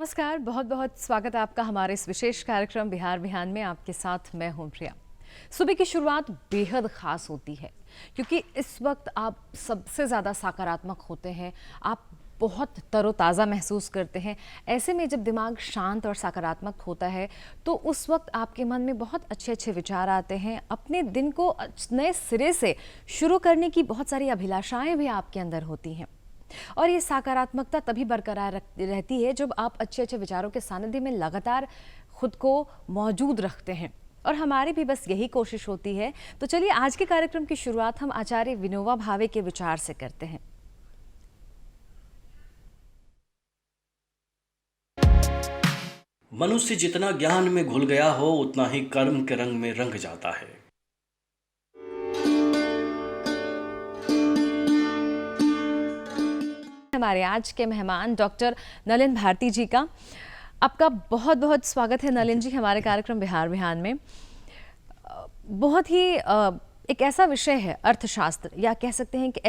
नमस्कार, बहुत बहुत स्वागत है आपका हमारे इस विशेष कार्यक्रम बिहार बिहान में। आपके साथ मैं हूं प्रिया। सुबह की शुरुआत बेहद खास होती है क्योंकि इस वक्त आप सबसे ज़्यादा सकारात्मक होते हैं, आप बहुत तरोताज़ा महसूस करते हैं। ऐसे में जब दिमाग शांत और सकारात्मक होता है तो उस वक्त आपके मन में बहुत अच्छे अच्छे विचार आते हैं। अपने दिन को नए सिरे से शुरू करने की बहुत सारी अभिलाषाएं भी आपके अंदर होती हैं और ये सकारात्मकता तभी बरकरार रहती है जब आप अच्छे अच्छे विचारों के सानिध्य में लगातार खुद को मौजूद रखते हैं। और हमारी भी बस यही कोशिश होती है। तो चलिए आज के कार्यक्रम की शुरुआत हम आचार्य विनोबा भावे के विचार से करते हैं। मनुष्य जितना ज्ञान में घुल गया हो उतना ही कर्म के रंग में रंग जाता है। हमारे आज के मेहमान डॉक्टर नलिन भारती जी का आपका बहुत बहुत स्वागत है। नलिन जी, हमारे कार्यक्रम बिहार बिहान में बहुत ही एक ऐसा विषय है अर्थशास्त्र, या कह सकते हैं कि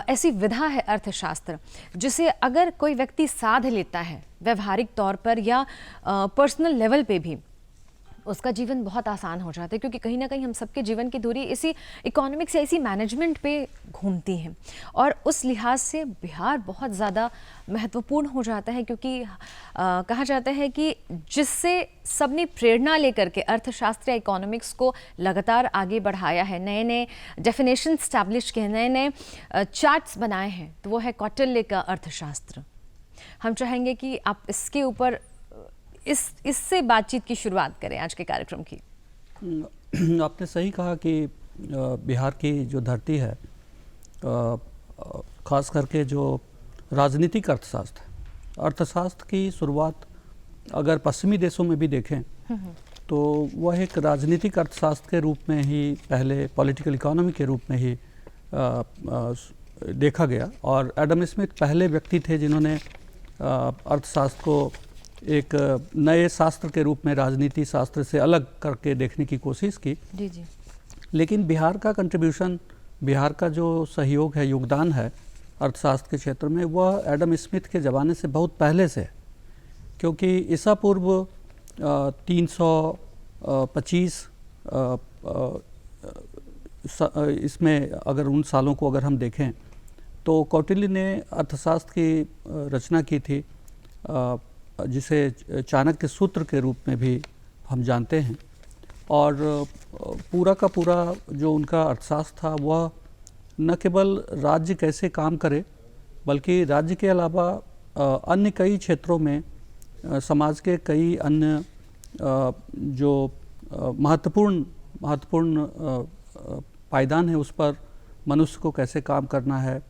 ऐसी विधा है अर्थशास्त्र जिसे अगर कोई व्यक्ति साध लेता है व्यवहारिक तौर पर या पर्सनल लेवल पे भी, उसका जीवन बहुत आसान हो जाता है। क्योंकि कहीं ना कहीं हम सबके जीवन की धुरी इसी इकोनॉमिक्स या इसी मैनेजमेंट पे घूमती हैं और उस लिहाज से बिहार बहुत ज़्यादा महत्वपूर्ण हो जाता है। क्योंकि कहा जाता है कि जिससे सबने प्रेरणा लेकर के अर्थशास्त्र या इकोनॉमिक्स को लगातार आगे बढ़ाया है, नए नए डेफिनेशन स्टैब्लिश किए, नए नए चार्ट्स बनाए हैं, तो वो है कौटिल्य का अर्थशास्त्र। हम चाहेंगे कि आप इसके ऊपर इससे बातचीत की शुरुआत करें आज के कार्यक्रम की। आपने सही कहा कि बिहार की जो धरती है, खास करके जो राजनीतिक अर्थशास्त्र की शुरुआत अगर पश्चिमी देशों में भी देखें तो वह एक राजनीतिक अर्थशास्त्र के रूप में ही, पहले पॉलिटिकल इकोनॉमी के रूप में ही देखा गया। और एडम स्मिथ पहले व्यक्ति थे जिन्होंने अर्थशास्त्र को एक नए शास्त्र के रूप में राजनीति शास्त्र से अलग करके देखने की कोशिश की। जी जी। लेकिन बिहार का कंट्रीब्यूशन, बिहार का जो सहयोग है, योगदान है अर्थशास्त्र के क्षेत्र में, वह एडम स्मिथ के ज़माने से बहुत पहले से है। क्योंकि ईसा पूर्व 325 इसमें अगर उन सालों को अगर हम देखें तो कौटिल्य ने अर्थशास्त्र की रचना की थी, जिसे चाणक्य सूत्र के रूप में भी हम जानते हैं। और पूरा का पूरा जो उनका अर्थशास्त्र था वह न केवल राज्य कैसे काम करे बल्कि राज्य के अलावा अन्य कई क्षेत्रों में समाज के कई अन्य जो महत्वपूर्ण पायदान है उस पर मनुष्य को कैसे काम करना है,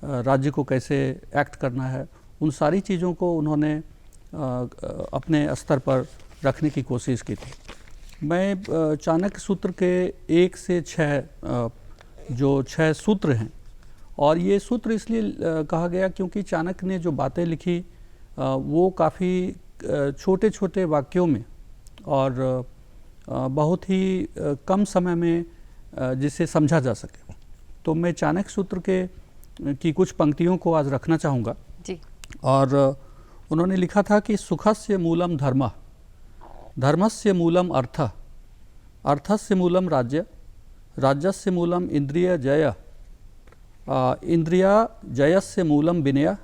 राज्य को कैसे एक्ट करना है, उन सारी चीज़ों को उन्होंने अपने स्तर पर रखने की कोशिश की थी। मैं चाणक्य सूत्र के 1 से 6 जो 6 सूत्र हैं, और ये सूत्र इसलिए कहा गया क्योंकि चाणक्य ने जो बातें लिखी वो काफ़ी छोटे छोटे वाक्यों में और बहुत ही कम समय में जिसे समझा जा सके। तो मैं चाणक्य सूत्र की कुछ पंक्तियों को आज रखना चाहूँगा जी। और उन्होंने लिखा था कि सुखस्य मूलम धर्मः, धर्मस्य मूलम अर्थः, अर्थस्य मूलम राज्य, राज्यस्य मूलम इंद्रिय जय, इंद्रिया जयस्य मूलम विनय,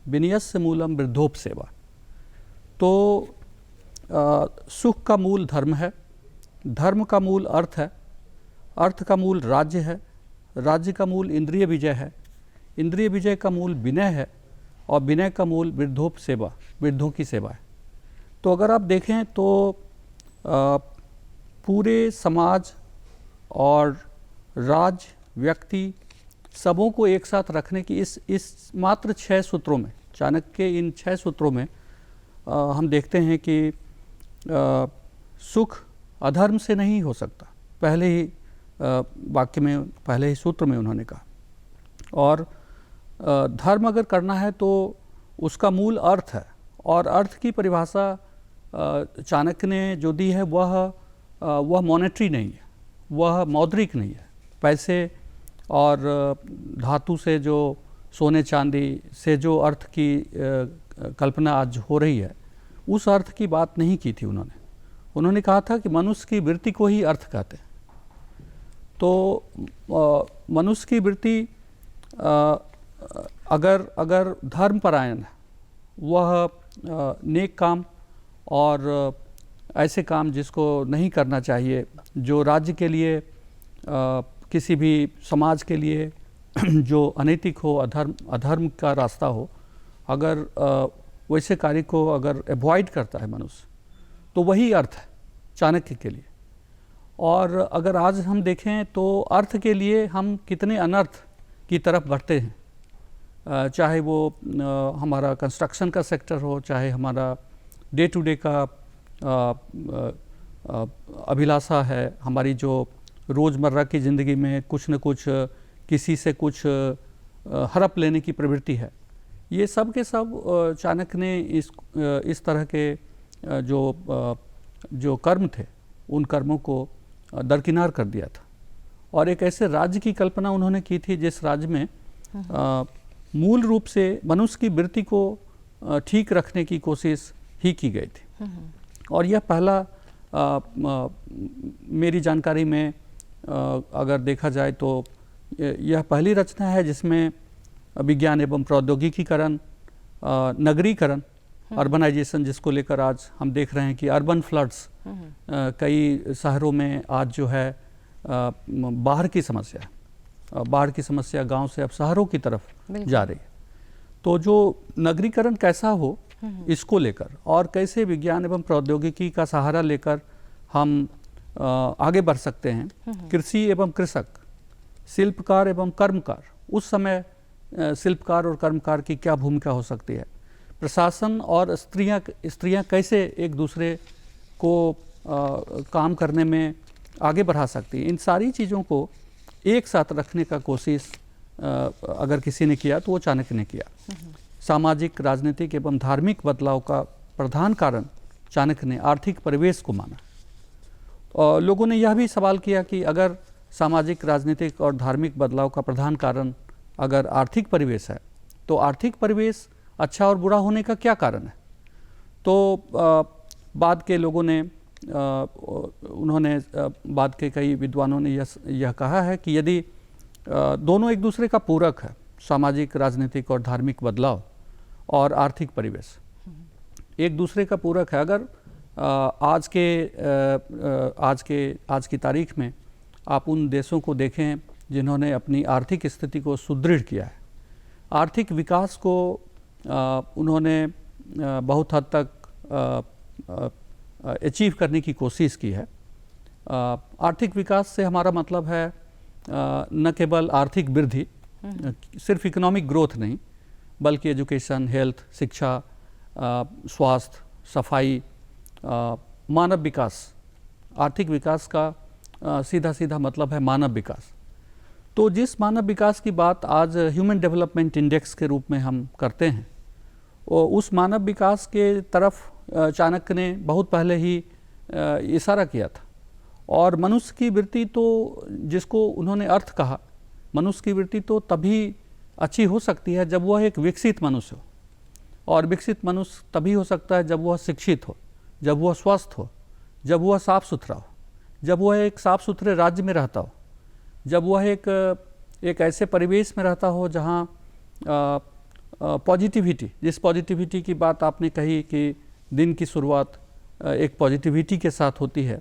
विनयस्य मूलम वृद्धोपसेवा। तो सुख का मूल धर्म है, धर्म का मूल अर्थ है, अर्थ का मूल राज्य है, राज्य का मूल इंद्रिय विजय है, इंद्रिय विजय का मूल विनय है, और विनय का मूल वृद्धोपसेवा, वृद्धों की सेवा है। तो अगर आप देखें तो पूरे समाज और राज्य, व्यक्ति, सबों को एक साथ रखने की इस मात्र 6 सूत्रों में, चाणक्य के इन 6 सूत्रों में हम देखते हैं कि सुख अधर्म से नहीं हो सकता। पहले ही वाक्य में, पहले ही सूत्र में उन्होंने कहा। और धर्म अगर करना है तो उसका मूल अर्थ है, और अर्थ की परिभाषा चाणक्य ने जो दी है वह मॉनेटरी नहीं है, वह मौद्रिक नहीं है। पैसे और धातु से, जो सोने चांदी से जो अर्थ की कल्पना आज हो रही है, उस अर्थ की बात नहीं की थी उन्होंने। उन्होंने कहा था कि मनुष्य की वृत्ति को ही अर्थ कहते हैं। तो मनुष्य की वृत्ति अगर धर्मपरायण है, वह नेक काम और ऐसे काम जिसको नहीं करना चाहिए, जो राज्य के लिए किसी भी समाज के लिए जो अनैतिक हो, अधर्म का रास्ता हो, अगर वैसे कार्य को अगर अवॉइड करता है मनुष्य, तो वही अर्थ है चाणक्य के लिए। और अगर आज हम देखें तो अर्थ के लिए हम कितने अनर्थ की तरफ बढ़ते हैं, चाहे वो हमारा कंस्ट्रक्शन का सेक्टर हो, चाहे हमारा डे टू डे का अभिलाषा है, हमारी जो रोज़मर्रा की ज़िंदगी में कुछ न कुछ किसी से कुछ हड़प लेने की प्रवृत्ति है, ये सब के सब चाणक्य ने इस तरह के जो कर्म थे, उन कर्मों को दरकिनार कर दिया था। और एक ऐसे राज्य की कल्पना उन्होंने की थी जिस राज्य में मूल रूप से मनुष्य की वृत्ति को ठीक रखने की कोशिश ही की गई थी। और यह पहला मेरी जानकारी में अगर देखा जाए तो यह पहली रचना है जिसमें विज्ञान एवं प्रौद्योगिकीकरण, नगरीकरण, अर्बनाइजेशन, जिसको लेकर आज हम देख रहे हैं कि अर्बन फ्लड्स कई शहरों में आज जो है बाढ़ की समस्या गांव से अब शहरों की तरफ जा रही है। तो जो नगरीकरण कैसा हो, इसको लेकर और कैसे विज्ञान एवं प्रौद्योगिकी का सहारा लेकर हम आगे बढ़ सकते हैं। कृषि एवं कृषक, शिल्पकार एवं कर्मकार, उस समय शिल्पकार और कर्मकार की क्या भूमिका हो सकती है, प्रशासन और स्त्रियां कैसे एक दूसरे को काम करने में आगे बढ़ा सकती है, इन सारी चीज़ों को एक साथ रखने का कोशिश अगर किसी ने किया तो वो चाणक्य ने किया। सामाजिक, राजनीतिक एवं धार्मिक बदलाव का प्रधान कारण चाणक्य ने आर्थिक परिवेश को माना। और लोगों ने यह भी सवाल किया कि अगर सामाजिक, राजनीतिक और धार्मिक बदलाव का प्रधान कारण अगर आर्थिक परिवेश है, तो आर्थिक परिवेश अच्छा और बुरा होने का क्या कारण है। तो बाद के लोगों ने बाद के कई विद्वानों ने यह कहा है कि यदि दोनों एक दूसरे का पूरक है, सामाजिक, राजनीतिक और धार्मिक बदलाव और आर्थिक परिवेश एक दूसरे का पूरक है, अगर आज की तारीख में आप उन देशों को देखें जिन्होंने अपनी आर्थिक स्थिति को सुदृढ़ किया है, आर्थिक विकास को उन्होंने बहुत हद तक अचीव करने की कोशिश की है। आर्थिक विकास से हमारा मतलब है न केवल आर्थिक वृद्धि, सिर्फ इकोनॉमिक ग्रोथ नहीं, बल्कि एजुकेशन, हेल्थ, शिक्षा, स्वास्थ्य, सफाई, मानव विकास। आर्थिक विकास का सीधा मतलब है मानव विकास। तो जिस मानव विकास की बात आज ह्यूमन डेवलपमेंट इंडेक्स के रूप में हम करते हैं, उस मानव विकास के तरफ चाणक्य ने बहुत पहले ही इशारा किया था। और मनुष्य की वृत्ति तो, जिसको उन्होंने अर्थ कहा, मनुष्य की वृत्ति तो तभी अच्छी हो सकती है जब वह एक विकसित मनुष्य हो, और विकसित मनुष्य तभी हो सकता है जब वह शिक्षित हो, जब वह स्वस्थ हो, जब वह साफ सुथरा हो, जब वह एक साफ सुथरे राज्य में रहता हो, जब वह एक ऐसे परिवेश में रहता हो जहाँ पॉजिटिविटी, जिस पॉजिटिविटी की बात आपने कही कि दिन की शुरुआत एक पॉजिटिविटी के साथ होती है,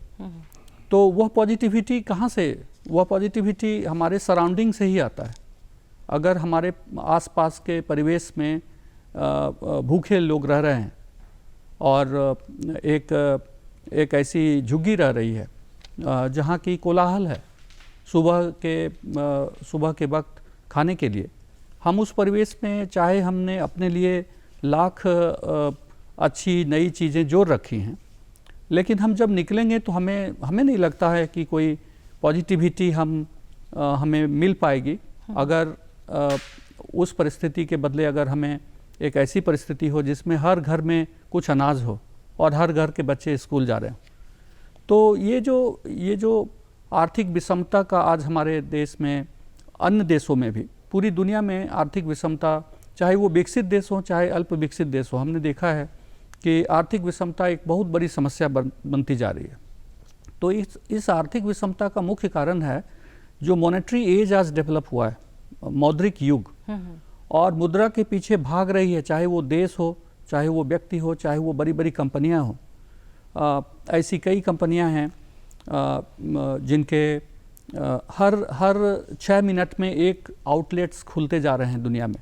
तो वह पॉजिटिविटी कहाँ से, वह पॉजिटिविटी हमारे सराउंडिंग से ही आता है। अगर हमारे आसपास के परिवेश में भूखे लोग रह रहे हैं और एक ऐसी झुग्गी रह रही है जहाँ की कोलाहल है सुबह के वक्त खाने के लिए, हम उस परिवेश में चाहे हमने अपने लिए लाख अच्छी नई चीज़ें जोड़ रखी हैं, लेकिन हम जब निकलेंगे तो हमें नहीं लगता है कि कोई पॉजिटिविटी हमें मिल पाएगी। अगर उस परिस्थिति के बदले अगर हमें एक ऐसी परिस्थिति हो जिसमें हर घर में कुछ अनाज हो और हर घर के बच्चे स्कूल जा रहे हों, तो ये जो आर्थिक विषमता का आज हमारे देश में, अन्य देशों में भी, पूरी दुनिया में आर्थिक विषमता, चाहे वो विकसित देश हो चाहे अल्प विकसित देश हो, हमने देखा है कि आर्थिक विषमता एक बहुत बड़ी समस्या बनती जा रही है। तो इस आर्थिक विषमता का मुख्य कारण है जो मॉनेटरी एज आज डेवलप हुआ है, मौद्रिक युग, और मुद्रा के पीछे भाग रही है, चाहे वो देश हो, चाहे वो व्यक्ति हो, चाहे वो बड़ी बड़ी कंपनियां हो। ऐसी कई कंपनियां हैं जिनके हर 6 मिनट में एक आउटलेट्स खुलते जा रहे हैं दुनिया में।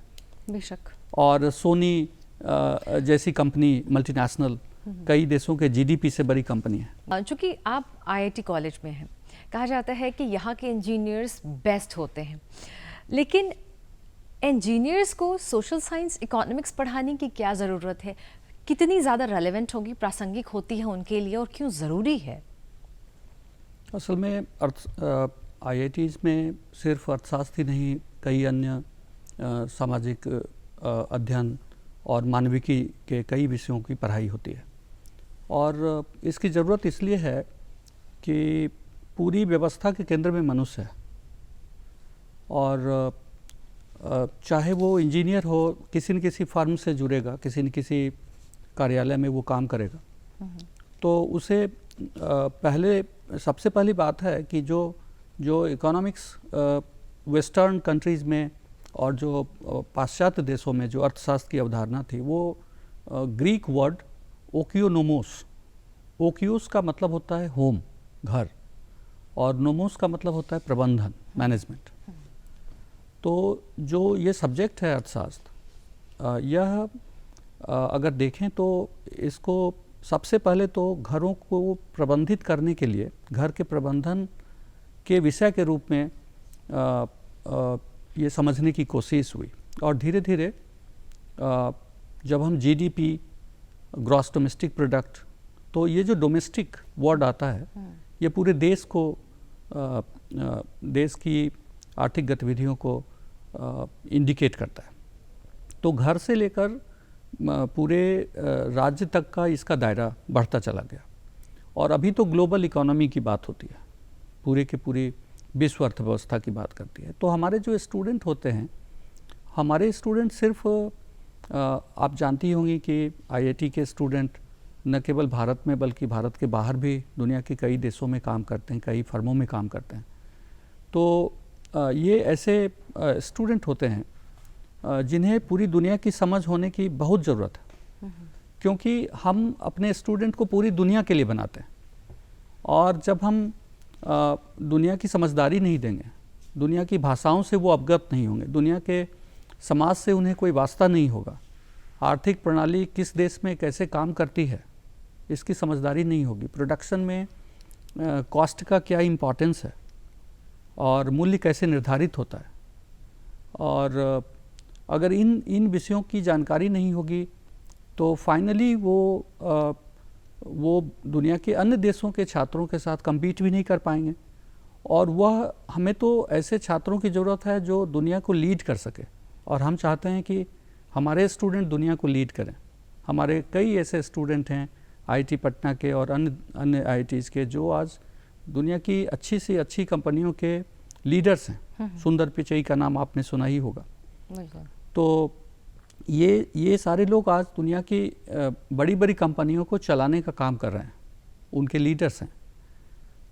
बेशक। और सोनी जैसी कंपनी मल्टीनेशनल कई देशों के जीडीपी से बड़ी कंपनी है। चूँकि आप आईआईटी कॉलेज में हैं, कहा जाता है कि यहाँ के इंजीनियर्स बेस्ट होते हैं, लेकिन इंजीनियर्स को सोशल साइंस, इकोनॉमिक्स पढ़ाने की क्या ज़रूरत है? कितनी ज़्यादा रेलेवेंट होगी, प्रासंगिक होती है उनके लिए, और क्यों ज़रूरी है? असल में आईआईटीज़ में सिर्फ अर्थशास्त्र ही नहीं, कई अन्य सामाजिक अध्ययन और मानविकी के कई विषयों की पढ़ाई होती है। और इसकी ज़रूरत इसलिए है कि पूरी व्यवस्था के केंद्र में मनुष्य है, और चाहे वो इंजीनियर हो, किसी न किसी फर्म से जुड़ेगा, किसी न किसी कार्यालय में वो काम करेगा, तो उसे सबसे पहली बात है कि जो इकोनॉमिक्स वेस्टर्न कंट्रीज़ में और जो पाश्चात्य देशों में जो अर्थशास्त्र की अवधारणा थी, वो ग्रीक वर्ड ओकियोनोमोस, ओकियोस का मतलब होता है होम, घर, और नोमोस का मतलब होता है प्रबंधन, मैनेजमेंट। तो जो ये सब्जेक्ट है अर्थशास्त्र, यह अगर देखें तो इसको सबसे पहले तो घरों को प्रबंधित करने के लिए, घर के प्रबंधन के विषय के रूप में ये समझने की कोशिश हुई, और धीरे धीरे जब हम जीडीपी, ग्रॉस डोमेस्टिक प्रोडक्ट, तो ये जो डोमेस्टिक वर्ड आता है, ये पूरे देश को, देश की आर्थिक गतिविधियों को इंडिकेट करता है। तो घर से लेकर पूरे राज्य तक का इसका दायरा बढ़ता चला गया, और अभी तो ग्लोबल इकोनॉमी की बात होती है, पूरे की पूरी विश्व अर्थव्यवस्था की बात करती है। तो हमारे जो स्टूडेंट होते हैं, हमारे स्टूडेंट सिर्फ आप जानती होंगी कि आईआईटी के स्टूडेंट न केवल भारत में बल्कि भारत के बाहर भी दुनिया के कई देशों में काम करते हैं, कई फर्मों में काम करते हैं। तो ये ऐसे स्टूडेंट होते हैं जिन्हें पूरी दुनिया की समझ होने की बहुत ज़रूरत है, क्योंकि हम अपने स्टूडेंट को पूरी दुनिया के लिए बनाते हैं, और जब हम दुनिया की समझदारी नहीं देंगे, दुनिया की भाषाओं से वो अवगत नहीं होंगे, दुनिया के समाज से उन्हें कोई वास्ता नहीं होगा, आर्थिक प्रणाली किस देश में कैसे काम करती है इसकी समझदारी नहीं होगी, प्रोडक्शन में कॉस्ट का क्या इम्पोर्टेंस है और मूल्य कैसे निर्धारित होता है, और अगर इन विषयों की जानकारी नहीं होगी तो फाइनली वो दुनिया के अन्य देशों के छात्रों के साथ compete भी नहीं कर पाएंगे, और वह हमें तो ऐसे छात्रों की ज़रूरत है जो दुनिया को लीड कर सके, और हम चाहते हैं कि हमारे स्टूडेंट दुनिया को लीड करें। हमारे कई ऐसे स्टूडेंट हैं आईआईटी पटना के और अन्य आईआईटीज़ के जो आज दुनिया की अच्छी से अच्छी कंपनियों के लीडर्स हैं। सुंदर पिचई का नाम आपने सुना ही होगा। तो ये सारे लोग आज दुनिया की बड़ी बड़ी कंपनियों को चलाने का काम कर रहे हैं, उनके लीडर्स हैं।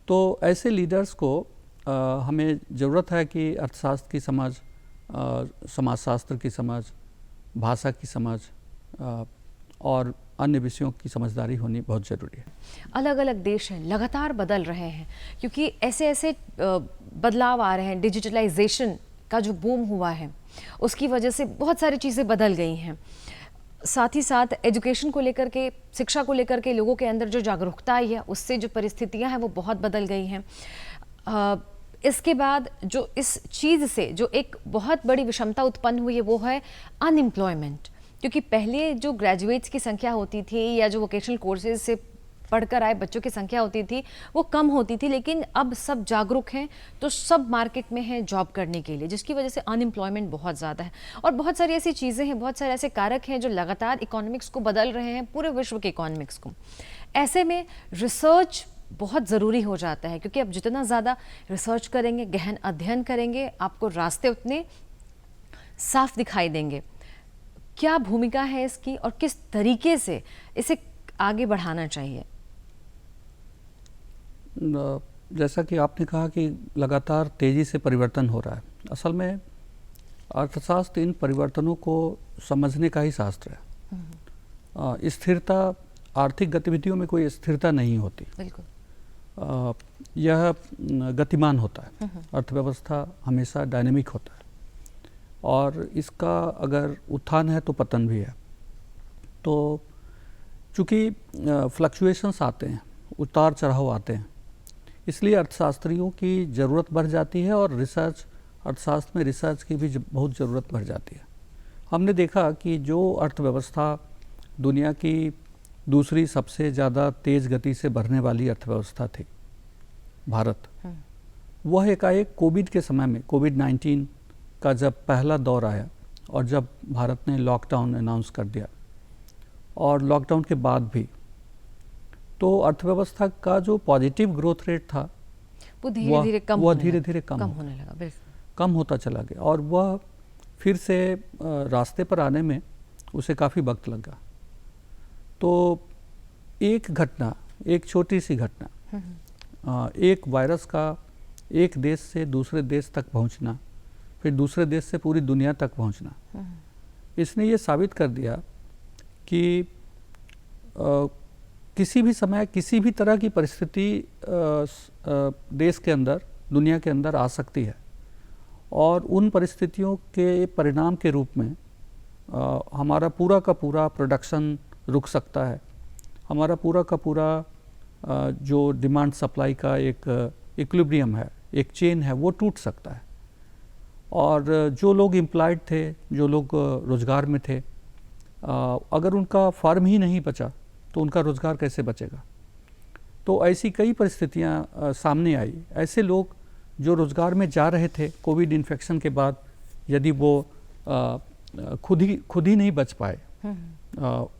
तो ऐसे लीडर्स को हमें ज़रूरत है कि अर्थशास्त्र की समझ, समाजशास्त्र की समझ, भाषा की समझ और अन्य विषयों की समझदारी होनी बहुत ज़रूरी है। अलग अलग देश हैं, लगातार बदल रहे हैं, क्योंकि ऐसे ऐसे बदलाव आ रहे हैं। डिजिटलाइजेशन का जो बूम हुआ है उसकी वजह से बहुत सारी चीज़ें बदल गई हैं। साथ ही साथ एजुकेशन को लेकर के, शिक्षा को लेकर के लोगों के अंदर जो जागरूकता आई है उससे जो परिस्थितियां हैं वो बहुत बदल गई हैं। इसके बाद जो इस चीज़ से जो एक बहुत बड़ी विषमता उत्पन्न हुई है वो है अनएम्प्लॉयमेंट, क्योंकि पहले जो ग्रेजुएट्स की संख्या होती थी या जो वोकेशनल कोर्सेज से पढ़कर आए बच्चों की संख्या होती थी वो कम होती थी, लेकिन अब सब जागरूक हैं तो सब मार्केट में हैं जॉब करने के लिए, जिसकी वजह से अनएम्प्लॉयमेंट बहुत ज़्यादा है। और बहुत सारी ऐसी चीज़ें हैं, बहुत सारे ऐसे कारक हैं जो लगातार इकोनॉमिक्स को बदल रहे हैं, पूरे विश्व के इकोनॉमिक्स को। ऐसे में रिसर्च बहुत ज़रूरी हो जाता है, क्योंकि आप जितना ज़्यादा रिसर्च करेंगे, गहन अध्ययन करेंगे, आपको रास्ते उतने साफ दिखाई देंगे। क्या भूमिका है इसकी और किस तरीके से इसे आगे बढ़ाना चाहिए? जैसा कि आपने कहा कि लगातार तेज़ी से परिवर्तन हो रहा है, असल में अर्थशास्त्र इन परिवर्तनों को समझने का ही शास्त्र है। स्थिरता, आर्थिक गतिविधियों में कोई स्थिरता नहीं होती, बिल्कुल। यह गतिमान होता है। अर्थव्यवस्था हमेशा डायनेमिक होता है और इसका अगर उत्थान है तो पतन भी है। तो चूँकि फ्लक्चुएशंस आते हैं, उतार चढ़ाव आते हैं, इसलिए अर्थशास्त्रियों की ज़रूरत बढ़ जाती है और रिसर्च, अर्थशास्त्र में रिसर्च की भी बहुत ज़रूरत बढ़ जाती है। हमने देखा कि जो अर्थव्यवस्था दुनिया की दूसरी सबसे ज़्यादा तेज़ गति से बढ़ने वाली अर्थव्यवस्था थी, भारत, वह एकाएक कोविड के समय में, कोविड-19 का जब पहला दौर आया और जब भारत ने लॉकडाउन अनाउंस कर दिया और लॉकडाउन के बाद भी, तो अर्थव्यवस्था का जो पॉजिटिव ग्रोथ रेट था वो धीरे धीरे कम होने लगा, बिल्कुल कम होता चला गया और वह फिर से रास्ते पर आने में उसे काफ़ी वक्त लगा। तो एक घटना, एक छोटी सी घटना, एक वायरस का एक देश से दूसरे देश तक पहुंचना, फिर दूसरे देश से पूरी दुनिया तक पहुंचना, इसने ये साबित कर दिया कि किसी भी समय किसी भी तरह की परिस्थिति देश के अंदर, दुनिया के अंदर आ सकती है और उन परिस्थितियों के परिणाम के रूप में हमारा पूरा का पूरा प्रोडक्शन रुक सकता है, हमारा पूरा का पूरा जो डिमांड सप्लाई का एक इक्विलिब्रियम है, एक चेन है, वो टूट सकता है। और जो लोग एम्प्लॉयड थे, जो लोग रोज़गार में थे, अगर उनका फर्म ही नहीं बचा तो उनका रोज़गार कैसे बचेगा। तो ऐसी कई परिस्थितियां सामने आई। ऐसे लोग जो रोज़गार में जा रहे थे कोविड इन्फेक्शन के बाद, यदि वो खुद ही नहीं बच पाए,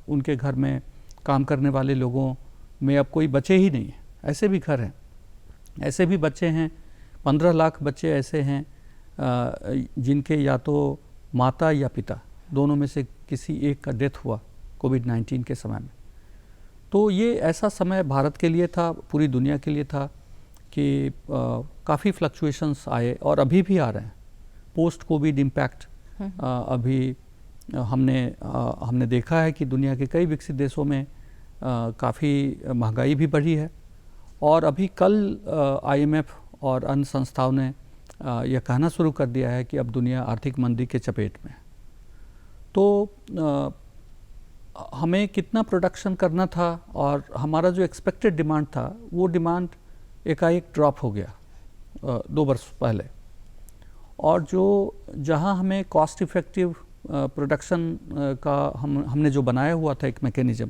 उनके घर में काम करने वाले लोगों में अब कोई बचे ही नहीं है, ऐसे भी घर हैं, ऐसे भी बच्चे हैं। 15 लाख बच्चे ऐसे हैं जिनके या तो माता या पिता, दोनों में से किसी एक का डेथ हुआ कोविड-19 के समय में। तो ये ऐसा समय भारत के लिए था, पूरी दुनिया के लिए था कि काफ़ी फ्लक्चुएशंस आए और अभी भी आ रहे हैं। पोस्ट कोविड इम्पैक्ट अभी हमने देखा है कि दुनिया के कई विकसित देशों में काफ़ी महंगाई भी बढ़ी है और अभी कल IMF और अन्य संस्थाओं ने यह कहना शुरू कर दिया है कि अब दुनिया आर्थिक मंदी के चपेट में है। तो हमें कितना प्रोडक्शन करना था और हमारा जो एक्सपेक्टेड डिमांड था, वो डिमांड एकाएक ड्रॉप हो गया 2 वर्ष पहले। और जो जहां हमें कॉस्ट इफ़ेक्टिव प्रोडक्शन का हमने जो बनाया हुआ था एक मैकेनिज़्म,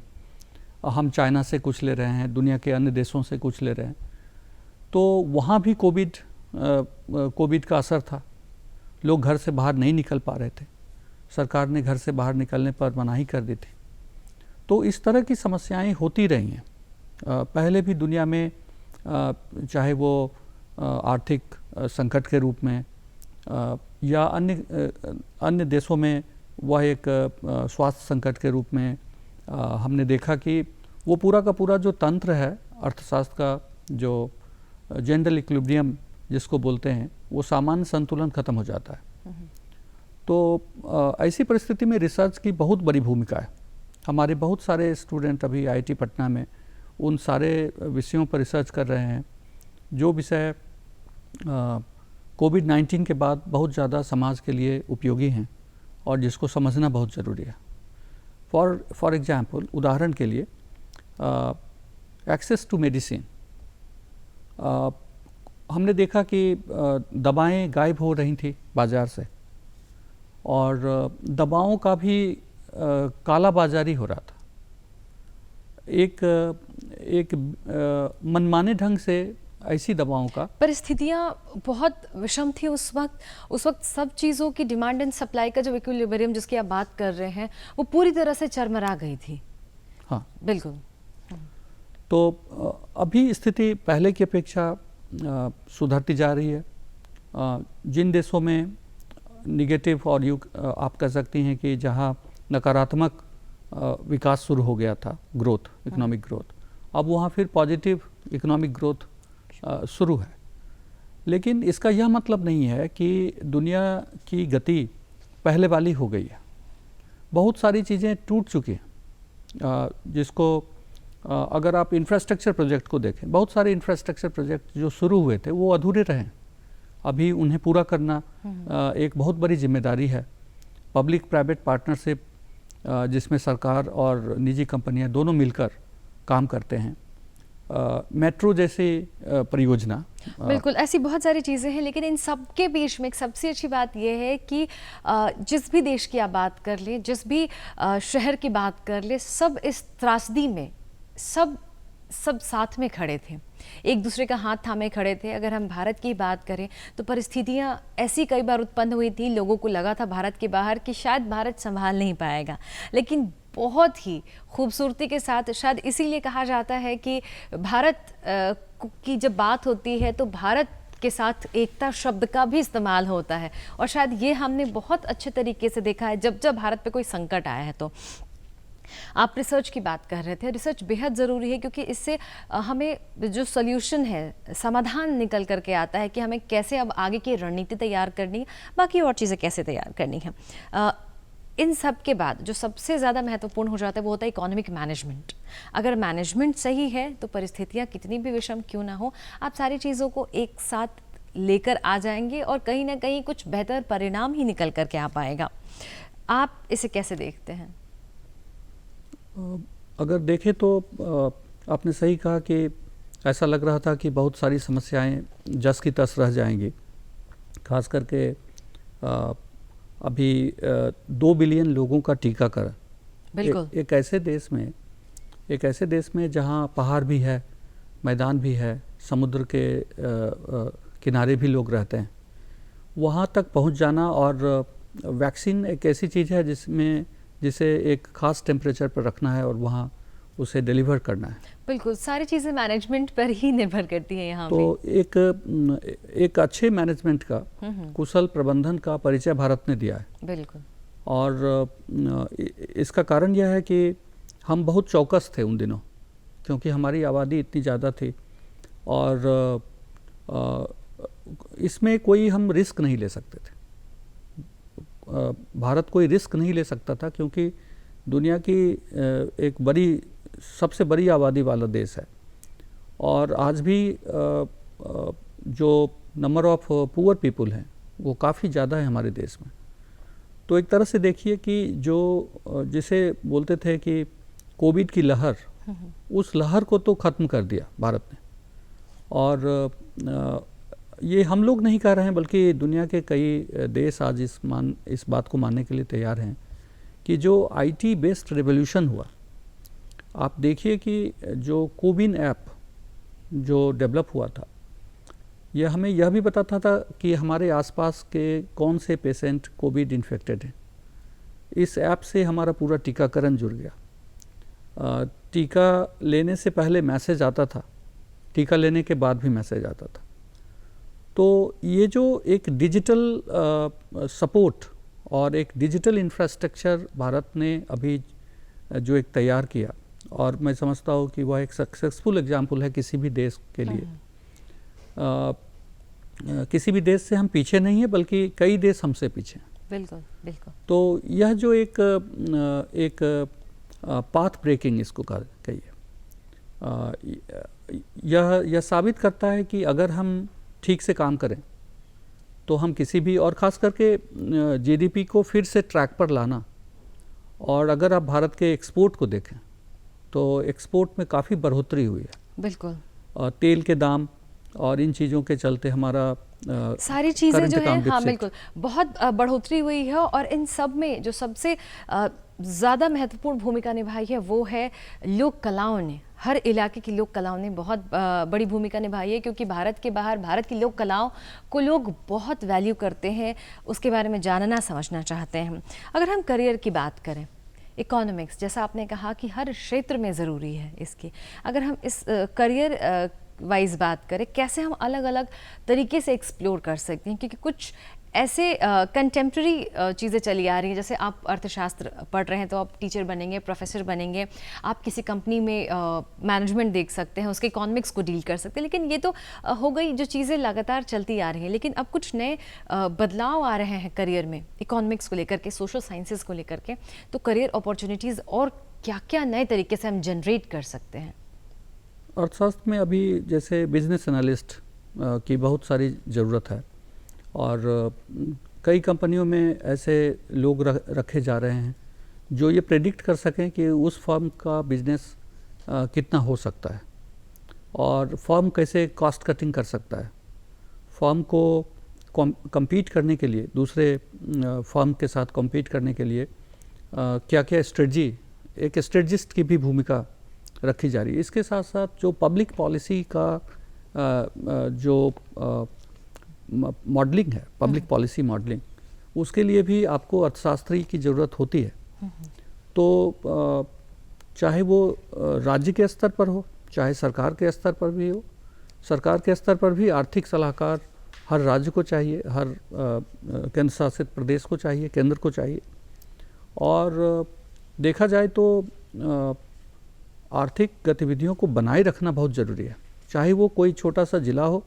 हम चाइना से कुछ ले रहे हैं, दुनिया के अन्य देशों से कुछ ले रहे हैं, तो वहाँ भी कोविड का असर था। लोग घर से बाहर नहीं निकल पा रहे थे, सरकार ने घर से बाहर निकलने पर मनाही कर दी थी। तो इस तरह की समस्याएं होती रही हैं पहले भी दुनिया में, चाहे वो आर्थिक संकट के रूप में या अन्य देशों में वह एक स्वास्थ्य संकट के रूप में। हमने देखा कि वो पूरा का पूरा जो तंत्र है अर्थशास्त्र का, जो जनरल इक्विलिब्रियम जिसको बोलते हैं, वो सामान्य संतुलन खत्म हो जाता है। तो ऐसी परिस्थिति में रिसर्च की बहुत बड़ी भूमिका है। हमारे बहुत सारे स्टूडेंट अभी IIT पटना में उन सारे विषयों पर रिसर्च कर रहे हैं जो विषय कोविड-19 के बाद बहुत ज़्यादा समाज के लिए उपयोगी हैं और जिसको समझना बहुत ज़रूरी है। फॉर एग्जाम्पल, उदाहरण के लिए एक्सेस टू मेडिसिन। हमने देखा कि दवाएं गायब हो रही थी बाज़ार से और दवाओं का भी काला बाजारी हो रहा था। एक मनमाने ढंग से ऐसी दवाओं का, परिस्थितियां बहुत विषम थी उस वक्त सब चीज़ों की डिमांड एंड सप्लाई का जो इक्विलिब्रियम जिसकी आप बात कर रहे हैं, वो पूरी तरह से चरमरा गई थी। हाँ, बिल्कुल। तो अभी स्थिति पहले की अपेक्षा सुधरती जा रही है। जिन देशों में निगेटिव और आप कह सकती हैं कि जहाँ नकारात्मक विकास शुरू हो गया था, ग्रोथ, इकोनॉमिक ग्रोथ। अब वहाँ फिर पॉजिटिव इकोनॉमिक ग्रोथ शुरू है। लेकिन इसका यह मतलब नहीं है कि दुनिया की गति पहले वाली हो गई है। बहुत सारी चीज़ें टूट चुकी हैं, जिसको अगर आप इंफ्रास्ट्रक्चर प्रोजेक्ट को देखें, बहुत सारे इंफ्रास्ट्रक्चर प्रोजेक्ट जो शुरू हुए थे वो अधूरे रहे। अभी उन्हें पूरा करना एक बहुत बड़ी जिम्मेदारी है। पब्लिक प्राइवेट पार्टनरशिप, जिसमें सरकार और निजी कंपनियां दोनों मिलकर काम करते हैं, मेट्रो जैसी परियोजना। बिल्कुल, ऐसी बहुत सारी चीज़ें हैं, लेकिन इन सब के बीच में एक सबसे अच्छी बात यह है कि जिस भी देश की आप बात कर लें, जिस भी शहर की बात कर लें, सब इस त्रासदी में सब साथ में खड़े थे, एक दूसरे का हाथ थामे खड़े थे। अगर हम भारत की बात करें तो परिस्थितियां ऐसी कई बार उत्पन्न हुई थी, लोगों को लगा था भारत के बाहर कि शायद भारत संभाल नहीं पाएगा, लेकिन बहुत ही खूबसूरती के साथ, शायद इसीलिए कहा जाता है कि भारत की जब बात होती है तो भारत के साथ एकता शब्द का भी इस्तेमाल होता है, और शायद ये हमने बहुत अच्छे तरीके से देखा है जब जब भारत पे कोई संकट आया है। तो आप रिसर्च की बात कर रहे थे, रिसर्च बेहद ज़रूरी है, क्योंकि इससे हमें जो सॉल्यूशन है, समाधान निकल करके आता है कि हमें कैसे अब आगे की रणनीति तैयार करनी है, बाकी और चीज़ें कैसे तैयार करनी है। इन सब के बाद जो सबसे ज़्यादा महत्वपूर्ण हो जाता है वो होता है इकोनॉमिक मैनेजमेंट। अगर मैनेजमेंट सही है तो परिस्थितियाँ कितनी भी विषम क्यों ना हो, आप सारी चीज़ों को एक साथ लेकर आ जाएंगे और कहीं ना कहीं कुछ बेहतर परिणाम ही निकल करके आ पाएगा। आप इसे कैसे देखते हैं? अगर देखें तो आपने सही कहा कि ऐसा लग रहा था कि बहुत सारी समस्याएं जस की तस रह जाएंगी। खास करके अभी 2 बिलियन लोगों का टीकाकरण बिल्कुल एक ऐसे देश में जहां पहाड़ भी है, मैदान भी है, समुद्र के किनारे भी लोग रहते हैं, वहां तक पहुंच जाना। और वैक्सीन एक ऐसी चीज़ है जिसे एक ख़ास टेम्परेचर पर रखना है और वहाँ उसे डिलीवर करना है। बिल्कुल, सारी चीज़ें मैनेजमेंट पर ही निर्भर करती हैं यहाँ तो एक अच्छे मैनेजमेंट का, कुशल प्रबंधन का परिचय भारत ने दिया है। बिल्कुल। और इसका कारण यह है कि हम बहुत चौकस थे उन दिनों, क्योंकि हमारी आबादी इतनी ज़्यादा थी और इसमें कोई हम रिस्क नहीं ले सकते थे। भारत कोई रिस्क नहीं ले सकता था, क्योंकि दुनिया की सबसे बड़ी आबादी वाला देश है, और आज भी जो नंबर ऑफ पुअर पीपल हैं वो काफ़ी ज़्यादा है हमारे देश में। तो एक तरह से देखिए कि जिसे बोलते थे कि कोविड की लहर, उस लहर को तो ख़त्म कर दिया भारत ने। और ये हम लोग नहीं कह रहे हैं, बल्कि दुनिया के कई देश आज इस बात को मानने के लिए तैयार हैं कि जो IT बेस्ड रेवोल्यूशन हुआ, आप देखिए कि जो कोविन ऐप जो डेवलप हुआ था, यह हमें यह भी बताता था कि हमारे आसपास के कौन से पेशेंट कोविड इन्फेक्टेड हैं। इस ऐप से हमारा पूरा टीकाकरण जुड़ गया। टीका लेने से पहले मैसेज आता था, टीका लेने के बाद भी मैसेज आता था। तो ये जो एक डिजिटल सपोर्ट और एक डिजिटल इंफ्रास्ट्रक्चर भारत ने अभी जो एक तैयार किया, और मैं समझता हूँ कि वह एक सक्सेसफुल एग्जाम्पल है किसी भी देश के लिए। किसी भी देश से हम पीछे नहीं है, बल्कि कई देश हमसे पीछे हैं। बिल्कुल बिल्कुल। तो यह जो एक पाथ ब्रेकिंग इसको कहिए, यह साबित करता है कि अगर हम ठीक से काम करें तो हम किसी भी, और ख़ास करके GDP को फिर से ट्रैक पर लाना। और अगर आप भारत के एक्सपोर्ट को देखें तो एक्सपोर्ट में काफ़ी बढ़ोतरी हुई है। बिल्कुल। तेल के दाम और इन चीज़ों के चलते हमारा सारी चीज़ें जो है, हाँ बिल्कुल, बहुत बढ़ोतरी हुई है। और इन सब में जो सबसे ज़्यादा महत्वपूर्ण भूमिका निभाई है वो है लोक कलाओं ने। हर इलाके की लोक कलाओं ने बहुत बड़ी भूमिका निभाई है, क्योंकि भारत के बाहर भारत की लोक कलाओं को लोग बहुत वैल्यू करते हैं, उसके बारे में जानना समझना चाहते हैं। अगर हम करियर की बात करें, इकोनॉमिक्स जैसा आपने कहा कि हर क्षेत्र में ज़रूरी है इसकी, अगर हम इस करियर वाइज बात करें, कैसे हम अलग अलग तरीके से एक्सप्लोर कर सकते हैं, क्योंकि कुछ ऐसे कंटेम्प्रेरी चीज़ें चली आ रही हैं, जैसे आप अर्थशास्त्र पढ़ रहे हैं तो आप टीचर बनेंगे, प्रोफेसर बनेंगे, आप किसी कंपनी में मैनेजमेंट देख सकते हैं, उसके इकोनॉमिक्स को डील कर सकते हैं। लेकिन ये तो हो गई जो चीज़ें लगातार चलती आ रही हैं, लेकिन अब कुछ नए बदलाव आ रहे हैं करियर में, इकोनॉमिक्स को लेकर के, सोशल साइंसेज को लेकर के। तो करियर अपॉर्चुनिटीज़ और क्या क्या नए तरीके से हम जनरेट कर सकते हैं? अर्थशास्त्र में अभी जैसे बिजनेस एनालिस्ट की बहुत सारी ज़रूरत है, और कई कंपनियों में ऐसे लोग रखे जा रहे हैं जो ये प्रेडिक्ट कर सकें कि उस फर्म का बिजनेस कितना हो सकता है, और फर्म कैसे कॉस्ट कटिंग कर सकता है, फर्म को compete करने के लिए, दूसरे फर्म के साथ compete करने के लिए क्या क्या स्ट्रेटजी, एक स्ट्रेटजिस्ट की भी भूमिका रखी जा रही है। इसके साथ साथ जो पब्लिक पॉलिसी का जो मॉडलिंग है, पब्लिक पॉलिसी मॉडलिंग, उसके लिए भी आपको अर्थशास्त्री की ज़रूरत होती है। तो चाहे वो राज्य के स्तर पर हो, चाहे सरकार के स्तर पर भी हो, सरकार के स्तर पर भी आर्थिक सलाहकार हर राज्य को चाहिए, हर केंद्र शासित प्रदेश को चाहिए, केंद्र को चाहिए। और देखा जाए तो आर्थिक गतिविधियों को बनाए रखना बहुत ज़रूरी है, चाहे वो कोई छोटा सा जिला हो,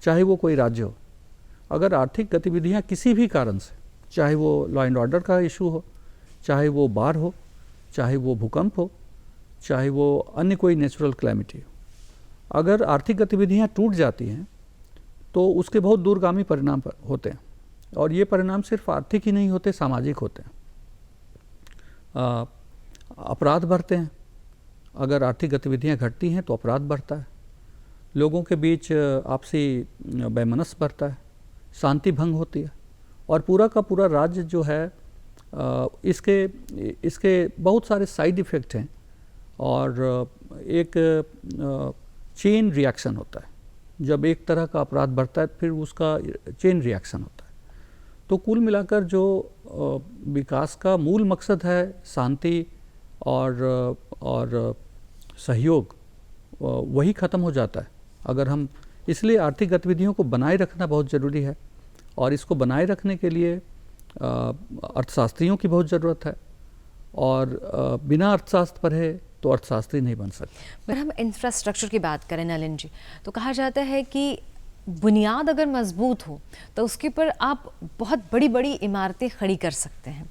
चाहे वो कोई राज्य हो। अगर आर्थिक गतिविधियां किसी भी कारण से, चाहे वो लॉ एंड ऑर्डर का इशू हो, चाहे वो बाढ़ हो, चाहे वो भूकंप हो, चाहे वो अन्य कोई नेचुरल क्लैमिटी हो, अगर आर्थिक गतिविधियां टूट जाती हैं तो उसके बहुत दूरगामी परिणाम होते हैं। और ये परिणाम सिर्फ आर्थिक ही नहीं होते, सामाजिक होते हैं। अपराध बढ़ते हैं, अगर आर्थिक गतिविधियां घटती हैं तो अपराध बढ़ता है, लोगों के बीच आपसी वैमनस्य बढ़ता है, शांति भंग होती है, और पूरा का पूरा राज्य जो है इसके बहुत सारे साइड इफ़ेक्ट हैं, और एक चेन रिएक्शन होता है। जब एक तरह का अपराध बढ़ता है फिर उसका चेन रिएक्शन होता है। तो कुल मिलाकर जो विकास का मूल मकसद है, शांति और सहयोग, वही ख़त्म हो जाता है अगर हम, इसलिए आर्थिक गतिविधियों को बनाए रखना बहुत ज़रूरी है, और इसको बनाए रखने के लिए अर्थशास्त्रियों की बहुत ज़रूरत है, और बिना अर्थशास्त्र पढ़े तो अर्थशास्त्री नहीं बन सकते। अगर हम इंफ्रास्ट्रक्चर की बात करें नलिन जी, तो कहा जाता है कि बुनियाद अगर मजबूत हो तो उसके ऊपर आप बहुत बड़ी बड़ी इमारतें खड़ी कर सकते हैं।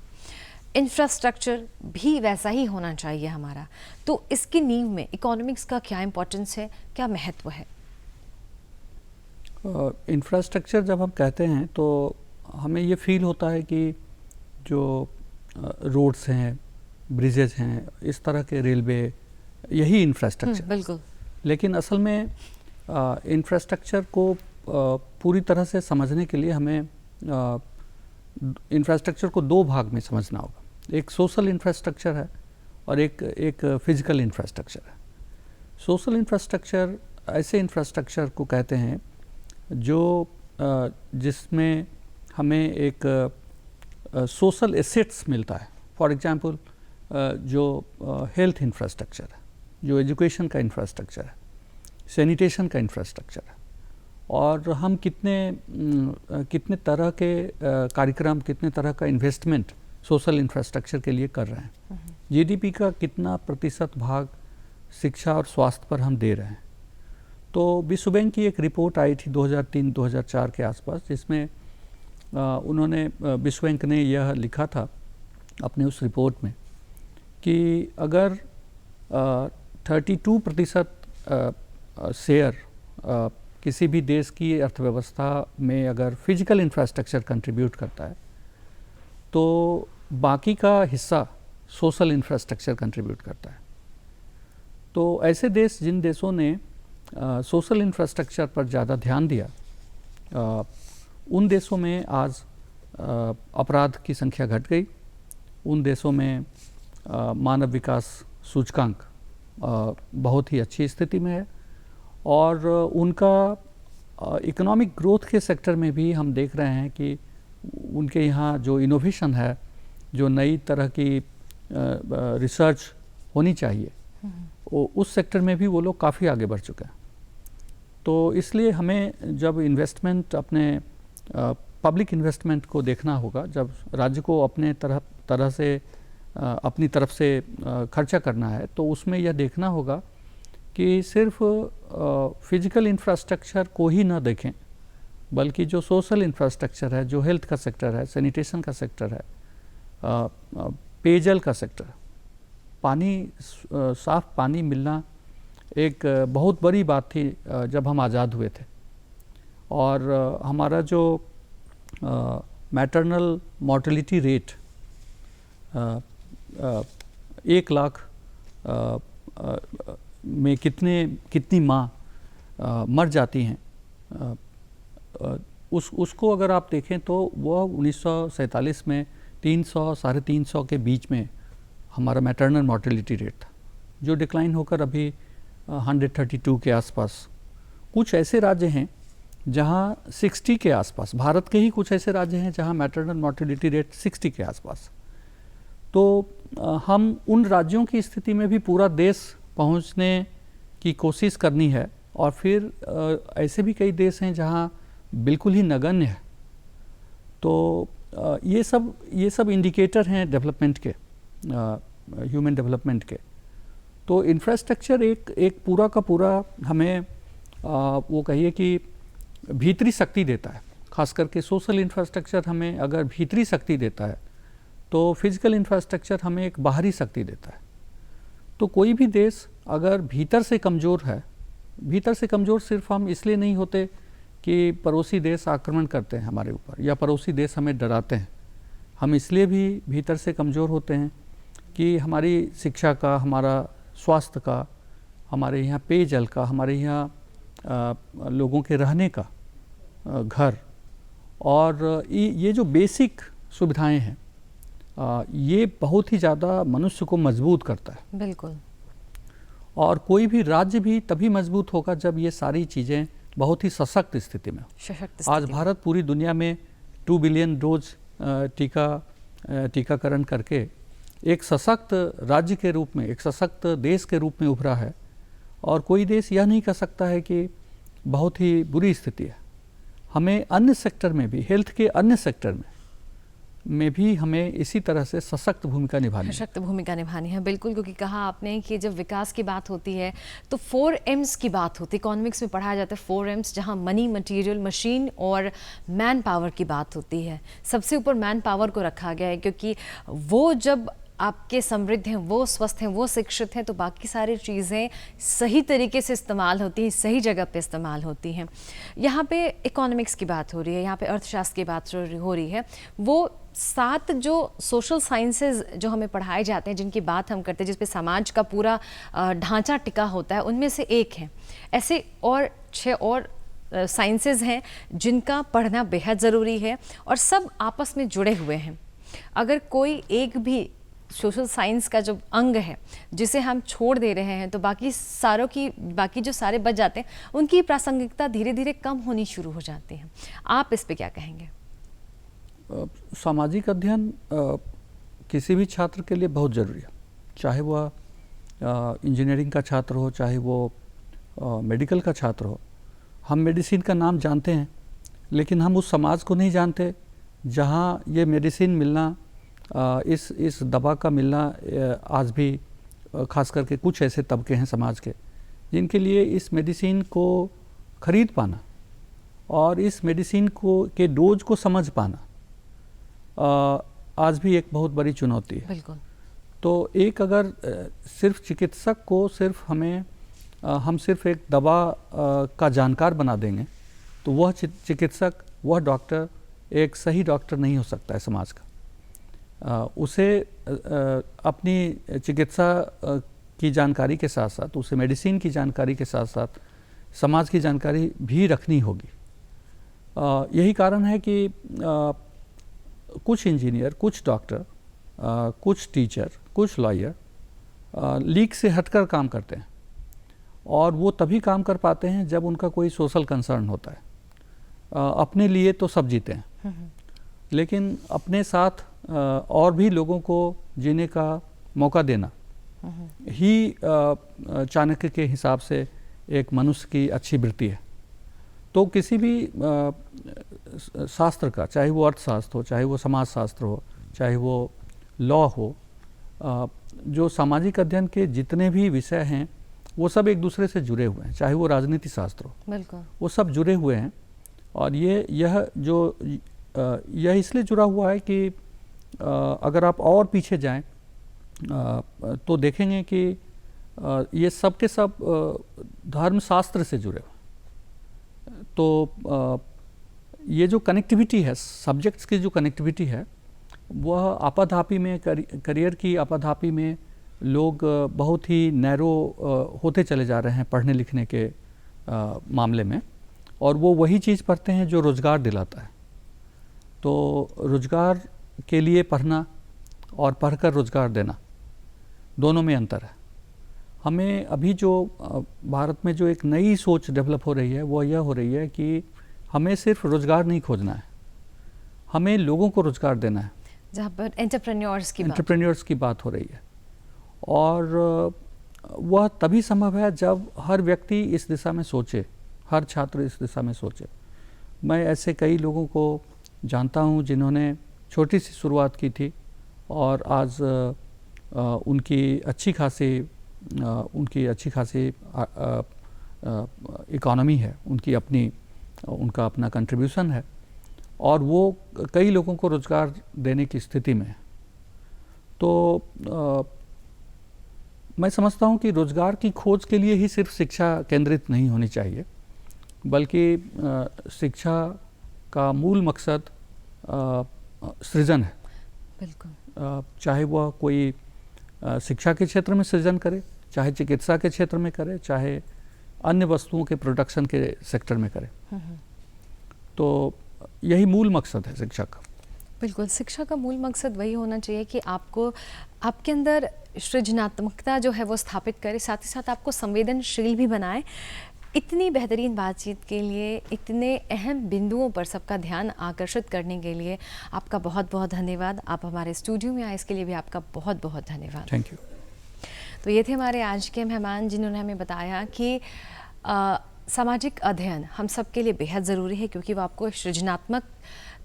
इंफ्रास्ट्रक्चर भी वैसा ही होना चाहिए हमारा। तो इसकी नींव में इकोनॉमिक्स का क्या इम्पोर्टेंस है, क्या महत्व है? इंफ्रास्ट्रक्चर जब हम कहते हैं तो हमें ये फील होता है कि जो रोड्स हैं, ब्रिजेज हैं, इस तरह के रेलवे, यही इंफ्रास्ट्रक्चर। बिल्कुल। लेकिन असल में इंफ्रास्ट्रक्चर को पूरी तरह से समझने के लिए हमें इंफ्रास्ट्रक्चर को दो भाग में समझना होगा। एक सोशल इंफ्रास्ट्रक्चर है और एक फिजिकल इंफ्रास्ट्रक्चर है। सोशल इंफ्रास्ट्रक्चर ऐसे इंफ्रास्ट्रक्चर को कहते हैं जो जिसमें हमें एक सोशल एसेट्स मिलता है। फॉर एग्जांपल जो हेल्थ इंफ्रास्ट्रक्चर है, जो एजुकेशन का इंफ्रास्ट्रक्चर है, सैनिटेशन का इंफ्रास्ट्रक्चर है, और हम कितने तरह के कार्यक्रम, कितने तरह का इन्वेस्टमेंट सोशल इंफ्रास्ट्रक्चर के लिए कर रहे हैं। जीडीपी का कितना प्रतिशत भाग शिक्षा और स्वास्थ्य पर हम दे रहे हैं। तो विश्व बैंक की एक रिपोर्ट आई थी 2003-2004 के आसपास, जिसमें उन्होंने, विश्व बैंक ने यह लिखा था अपने उस रिपोर्ट में कि अगर 32% शेयर किसी भी देश की अर्थव्यवस्था में अगर फिजिकल इंफ्रास्ट्रक्चर कंट्रीब्यूट करता है तो बाकी का हिस्सा सोशल इंफ्रास्ट्रक्चर कंट्रीब्यूट करता है। तो ऐसे देश, जिन देशों ने सोशल इंफ्रास्ट्रक्चर पर ज़्यादा ध्यान दिया, उन देशों में आज अपराध की संख्या घट गई। उन देशों में मानव विकास सूचकांक बहुत ही अच्छी स्थिति में है, और उनका इकोनॉमिक ग्रोथ के सेक्टर में भी हम देख रहे हैं कि उनके यहाँ जो इनोवेशन है, जो नई तरह की रिसर्च होनी चाहिए, उस सेक्टर में भी वो लोग काफ़ी आगे बढ़ चुके हैं। तो इसलिए हमें जब इन्वेस्टमेंट अपने पब्लिक इन्वेस्टमेंट को देखना होगा। जब राज्य को अपनी तरफ से खर्चा करना है तो उसमें यह देखना होगा कि सिर्फ फिजिकल इंफ्रास्ट्रक्चर को ही ना देखें, बल्कि जो सोशल इंफ्रास्ट्रक्चर है, जो हेल्थ का सेक्टर है, सैनिटेशन का सेक्टर है, पेयजल का सेक्टर, साफ पानी मिलना एक बहुत बड़ी बात थी जब हम आज़ाद हुए थे। और हमारा जो मैटरनल मॉर्टेलिटी रेट 1 लाख में कितनी माँ मर जाती हैं, उसको अगर आप देखें तो वह 1947 में 300-350 के बीच में हमारा मैटरनल मॉर्टेलिटी रेट था, जो डिक्लाइन होकर अभी 132 के आसपास। कुछ ऐसे राज्य हैं जहां 60 के आसपास, भारत के ही कुछ ऐसे राज्य हैं जहां मैटरनल मॉर्टेलिटी रेट 60 के आसपास। तो हम उन राज्यों की स्थिति में भी पूरा देश पहुंचने की कोशिश करनी है। और फिर ऐसे भी कई देश हैं जहां बिल्कुल ही नगण्य है। तो ये सब इंडिकेटर हैं डेवलपमेंट के, ह्यूमन डेवलपमेंट के। तो इंफ्रास्ट्रक्चर एक पूरा का पूरा हमें वो कहिए कि भीतरी शक्ति देता है। खास करके सोशल इंफ्रास्ट्रक्चर हमें अगर भीतरी शक्ति देता है तो फिजिकल इंफ्रास्ट्रक्चर हमें एक बाहरी शक्ति देता है। तो कोई भी देश अगर भीतर से कमज़ोर है, भीतर से कमज़ोर सिर्फ हम इसलिए नहीं होते कि पड़ोसी देश आक्रमण करते हैं हमारे ऊपर या पड़ोसी देश हमें डराते हैं, हम इसलिए भी भीतर से कमज़ोर होते हैं कि हमारी शिक्षा का, हमारा स्वास्थ्य का, हमारे यहाँ पेयजल का, हमारे यहाँ लोगों के रहने का घर, और ये जो बेसिक सुविधाएं हैं ये बहुत ही ज़्यादा मनुष्य को मजबूत करता है। बिल्कुल। और कोई भी राज्य भी तभी मजबूत होगा जब ये सारी चीज़ें बहुत ही सशक्त स्थिति में हो। आज भारत पूरी दुनिया में 2 बिलियन डोज टीकाकरण करके एक सशक्त राज्य के रूप में, एक सशक्त देश के रूप में उभरा है। और कोई देश यह नहीं कह सकता है कि बहुत ही बुरी स्थिति है। हमें अन्य सेक्टर में भी, हेल्थ के अन्य सेक्टर में भी हमें इसी तरह से सशक्त भूमिका निभानी है। बिल्कुल, क्योंकि कहा आपने कि जब विकास की बात होती है तो 4 M's की बात होती है। इकोनॉमिक्स में पढ़ाया जाता है 4 M's, जहां मनी, मटेरियल, मशीन और मैन पावर की बात होती है। सबसे ऊपर मैन पावर को रखा गया है, क्योंकि वो जब आपके समृद्ध हैं, वो स्वस्थ हैं, वो शिक्षित हैं, तो बाकी सारी चीज़ें सही तरीके से इस्तेमाल होती हैं, सही जगह पे इस्तेमाल होती हैं। यहाँ पे इकोनॉमिक्स की बात हो रही है, यहाँ पे अर्थशास्त्र की बात हो रही है। वो 7 जो सोशल साइंसेज जो हमें पढ़ाए जाते हैं, जिनकी बात हम करते हैं, जिस पे समाज का पूरा ढांचा टिका होता है, उनमें से एक है। ऐसे और 6 और साइंसेज हैं जिनका पढ़ना बेहद ज़रूरी है और सब आपस में जुड़े हुए हैं। अगर कोई एक भी सोशल साइंस का जो अंग है जिसे हम छोड़ दे रहे हैं तो बाकी जो सारे बच जाते हैं, उनकी प्रासंगिकता धीरे धीरे कम होनी शुरू हो जाती है। आप इस पे क्या कहेंगे? सामाजिक अध्ययन किसी भी छात्र के लिए बहुत ज़रूरी है, चाहे वह इंजीनियरिंग का छात्र हो, चाहे वो मेडिकल का छात्र हो। हम मेडिसिन का नाम जानते हैं, लेकिन हम उस समाज को नहीं जानते जहाँ ये मेडिसिन मिलना, इस दवा का मिलना आज भी खास करके कुछ ऐसे तबके हैं समाज के जिनके लिए इस मेडिसिन को ख़रीद पाना और इस मेडिसिन के डोज को समझ पाना आज भी एक बहुत बड़ी चुनौती है। बिल्कुल। तो एक अगर सिर्फ चिकित्सक को हम सिर्फ एक दवा का जानकार बना देंगे तो वह चिकित्सक, वह डॉक्टर एक सही डॉक्टर नहीं हो सकता है समाज का। उसे अपनी चिकित्सा की जानकारी के साथ साथ, उसे मेडिसिन की जानकारी के साथ साथ समाज की जानकारी भी रखनी होगी। यही कारण है कि कुछ इंजीनियर, कुछ डॉक्टर, कुछ टीचर, कुछ लॉयर लीक से हटकर काम करते हैं और वो तभी काम कर पाते हैं जब उनका कोई सोशल कंसर्न होता है। अपने लिए तो सब जीते हैं, लेकिन अपने साथ और भी लोगों को जीने का मौका देना ही चाणक्य के हिसाब से एक मनुष्य की अच्छी वृत्ति है। तो किसी भी शास्त्र का, चाहे वो अर्थशास्त्र हो, चाहे वो समाजशास्त्र हो, चाहे वो लॉ हो, जो सामाजिक अध्ययन के जितने भी विषय हैं वो सब एक दूसरे से जुड़े हुए हैं, चाहे वो राजनीति शास्त्र हो, बिल्कुल वो सब जुड़े हुए हैं। और यह इसलिए जुड़ा हुआ है कि अगर आप और पीछे जाएं तो देखेंगे कि ये सब के सब धर्मशास्त्र से जुड़े हुए। तो ये जो कनेक्टिविटी है, सब्जेक्ट्स की जो कनेक्टिविटी है, वह आपाधापी में, करियर की आपाधापी में लोग बहुत ही नैरो होते चले जा रहे हैं पढ़ने लिखने के मामले में, और वो वही चीज़ पढ़ते हैं जो रोज़गार दिलाता है। तो रोज़गार के लिए पढ़ना और पढ़कर रोज़गार देना, दोनों में अंतर है। हमें अभी जो भारत में जो एक नई सोच डेवलप हो रही है वो यह हो रही है कि हमें सिर्फ रोज़गार नहीं खोजना है, हमें लोगों को रोज़गार देना है, जहाँ पर एंटरप्रेन्योर्स की बात हो रही है। और वह तभी संभव है जब हर व्यक्ति इस दिशा में सोचे, हर छात्र इस दिशा में सोचे। मैं ऐसे कई लोगों को जानता हूँ जिन्होंने छोटी सी शुरुआत की थी और आज उनकी अच्छी खासी इकोनॉमी है, उनका अपना कंट्रीब्यूशन है, और वो कई लोगों को रोज़गार देने की स्थिति में है। तो मैं समझता हूँ कि रोज़गार की खोज के लिए ही सिर्फ शिक्षा केंद्रित नहीं होनी चाहिए, बल्कि शिक्षा का मूल मकसद सृजन है। बिल्कुल। चाहे वह कोई शिक्षा के क्षेत्र में सृजन करे, चाहे चिकित्सा के क्षेत्र में करे, चाहे अन्य वस्तुओं के प्रोडक्शन के सेक्टर में करे। तो यही मूल मकसद है शिक्षा का। बिल्कुल, शिक्षा का मूल मकसद वही होना चाहिए कि आपके अंदर सृजनात्मकता जो है वो स्थापित करे, साथ ही साथ आपको संवेदनशील भी बनाए। इतनी बेहतरीन बातचीत के लिए, इतने अहम बिंदुओं पर सबका ध्यान आकर्षित करने के लिए आपका बहुत बहुत धन्यवाद। आप हमारे स्टूडियो में आए, इसके लिए भी आपका बहुत बहुत धन्यवाद। Thank you. तो ये थे हमारे आज के मेहमान, जिन्होंने हमें बताया कि सामाजिक अध्ययन हम सब के लिए बेहद ज़रूरी है, क्योंकि वो आपको सृजनात्मक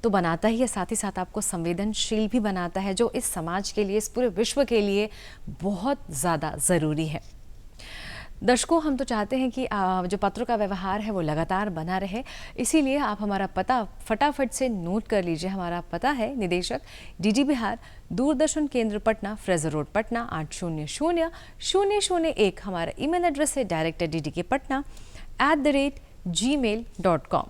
तो बनाता ही है, साथ ही साथ आपको संवेदनशील भी बनाता है, जो इस समाज के लिए, इस पूरे विश्व के लिए बहुत ज़्यादा ज़रूरी है। दर्शकों, हम तो चाहते हैं कि जो पत्रों का व्यवहार है वो लगातार बना रहे, इसीलिए आप हमारा पता फटाफट से नोट कर लीजिए। हमारा पता है निदेशक DD बिहार, दूरदर्शन केंद्र पटना, फ्रेजर रोड पटना 800001। हमारा ईमेल एड्रेस है director@ddkpatna@gmail.com।